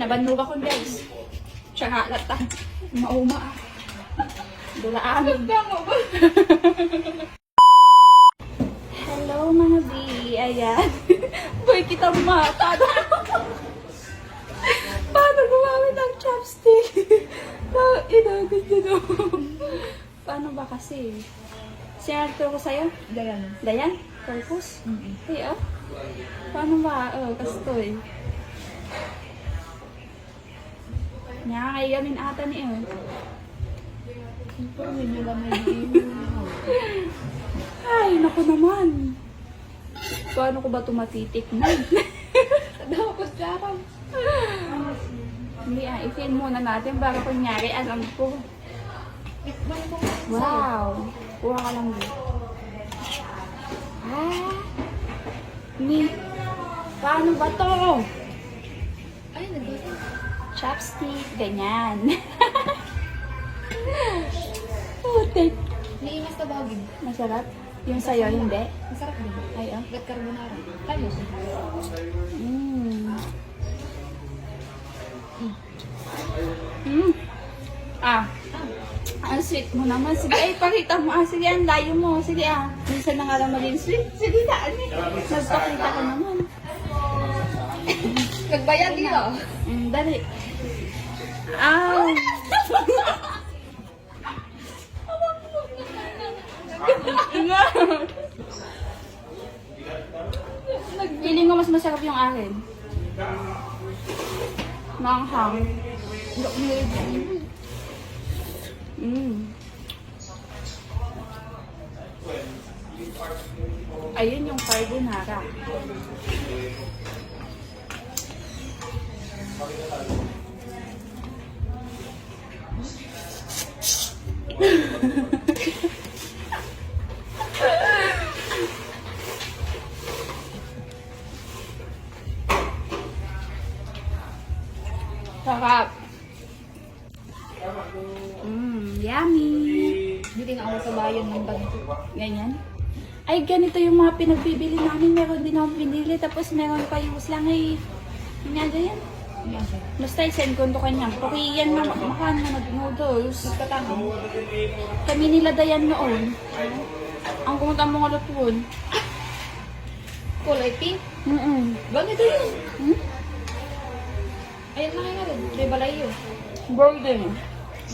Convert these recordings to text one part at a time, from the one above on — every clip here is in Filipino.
nabannog ako guys. Tsaka lata. Mauma. Dulaan. Hello mga B. Ayan. Boy, kita mata. Paano gumamit ng chopstick? Inagad yun. Paano ba kasi? Sinarto ko sa'yo? Dayan. Dayan? Purpose? Hey, oh. Paano ba? Oh, kastoy. Nakakayamin ata ni oh. Siyempre, medyo lamay Ay, naku naman. Paano ko ba tumatitikman? Dapat sarap. Hindi i-film muna natin para kunyari alam ko. Ikman ko. Wow. Kuha ka lang dito. Ni. Paano ba to? Ay, nagdito. Chopstick. Ganyan. Putik. Liimas na bagig. Masarap. Yung sa'yo, hindi. Masarap din. Ay, oh. Gat carbonara. Kayo. Ang sweet mo naman. Sige, ay, pakita mo. Sige, ang layo mo. Sige, minsan na nga lang maging sweet. Sige, nagpakita ka naman. Nagbayad dito. Dali. Feeling ko mas masarap yung akin. Manghang. Ayun yung carbonara. Sarap. Yummy. Hindi na ako sa bayan ng banto. Ganyan. Ay, ganito yung mga pinagbibili namin. Meron din akong pinili. Tapos meron pa yung uslang ay... Nga ganyan. Basta i-send ko ito kanya. Korean na makan na nag-noodles. Katama. Kami nila Dayan noon. Ang kumunta mo nga lutuon. Kulay pink. Ganito yun. Ayan na nga rin. May balayo. Golden.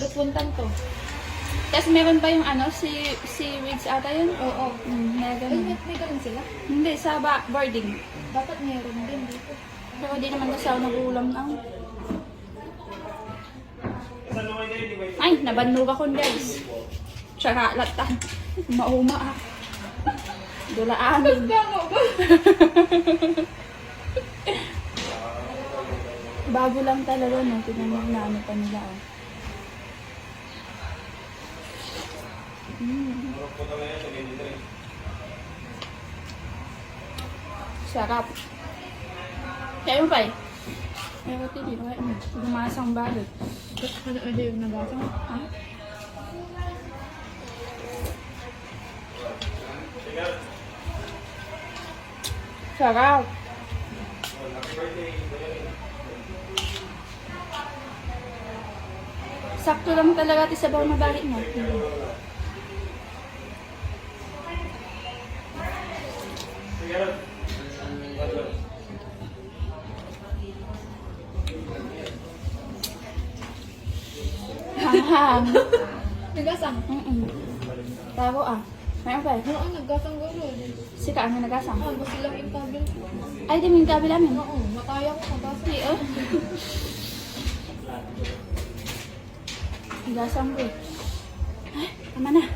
Lutuntan to. Tapos meron pa yung ano, si Wigs ata yun? Oo. Meron. Ay, may ganun sila. Hindi, sa boarding. Dapat meron din dito. Pero di naman kasi ako nag-uulam ng... Ay, nabannog ako guys. Tsaka lata. Mauma. Dulaan. Bago lang talaga, no? Tinanong na ano pa nila, oh. Sarap. Kaya mo pa eh. Pero hindi ko kayo. Lumasang balot. Ano yung nabasa mo? Ha? Sarap. Sakto lang talaga at isabaw na balik mo. Hanghang. Nagasang. Taro Mayroon pa eh. Oo, nagasang garo. Sika, ano nagasang? Basta lang yung tablet ko. Ay, di mo yung kabila mo. Oo, mataya ko. Nagasang. Hindi, oh. Nagasang ko eh. Ay, tama na.